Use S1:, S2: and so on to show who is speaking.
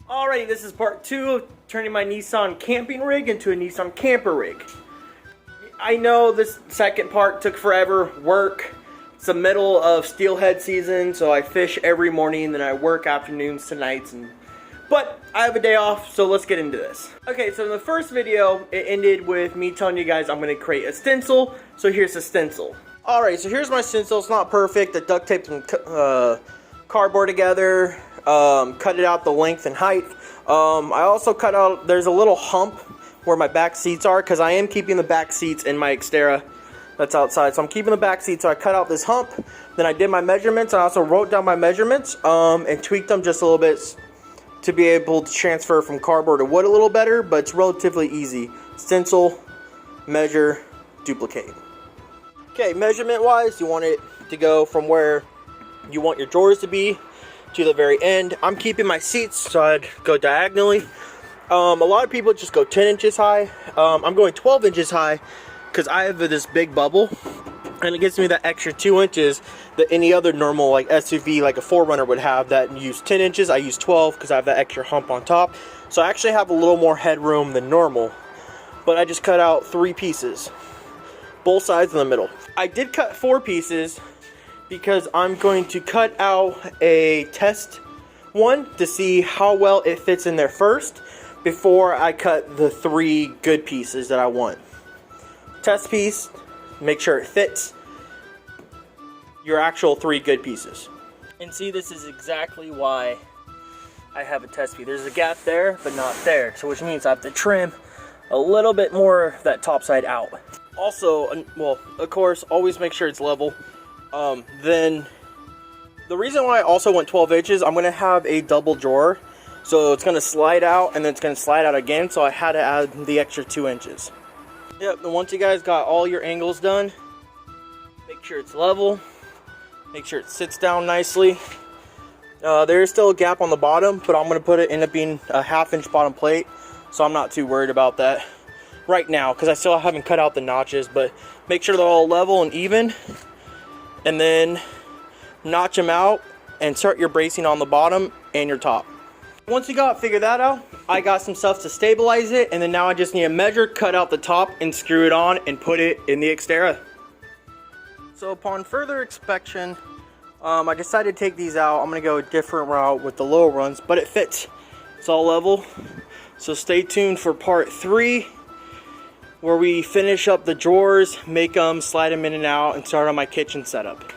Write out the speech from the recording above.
S1: Alrighty, this is part 2 of turning my Nissan camping rig into a Nissan camper rig. I know this second part took forever, work. It's the middle of steelhead season, so I fish every morning, then I work afternoons to nights, but I have a day off, so let's get into this. Okay, so in the first video, it ended with me telling you guys I'm going to create a stencil, so here's the stencil. Alright, so here's my stencil. It's not perfect. I duct taped some cardboard together, cut it out the length and height. I also cut out, there's a little hump where my back seats are, because I am keeping the back seats in my Xterra that's outside. So I'm keeping the back seat, so I cut out this hump. Then I did my measurements. I also wrote down my measurements and tweaked them just a little bit to be able to transfer from cardboard to wood a little better, but it's relatively easy. Stencil, measure, duplicate. Okay, measurement wise, you want it to go from where you want your drawers to be to the very end. I'm keeping my seats, so I'd go diagonally. A lot of people just go 10 inches high. I'm going 12 inches high because I have this big bubble, and it gives me that extra 2 inches that any other normal like SUV, like a 4Runner, would have that use 10 inches. I use 12 because I have that extra hump on top. So I actually have a little more headroom than normal, but I just cut out 3 pieces, both sides in the middle. I did cut 4 pieces because I'm going to cut out a test one to see how well it fits in there first before I cut the 3 good pieces that I want. Test piece, make sure it fits your actual 3 good pieces. And see, this is exactly why I have a test piece. There's a gap there, but not there. So which means I have to trim a little bit more of that top side out. Also, well, of course, always make sure it's level. Then the reason why I also went 12 inches, I'm going to have a double drawer. So it's going to slide out and then it's going to slide out again. So I had to add the extra 2 inches. Yep, and once you guys got all your angles done, make sure it's level. Make sure it sits down nicely. There is still a gap on the bottom, but I'm going to end up being a 1/2 inch bottom plate. So I'm not too worried about that right now because I still haven't cut out the notches. But make sure they're all level and even. And then notch them out and start your bracing on the bottom and your top. Once you figure that out, I got some stuff to stabilize it, and then now I just need to measure, cut out the top, and screw it on and put it in the Xterra. So upon further inspection, I decided to take these out. I'm going to go a different route with the lower ones, but it fits. It's all level. So stay tuned for part 3, where we finish up the drawers, make them, slide them in and out, and start on my kitchen setup.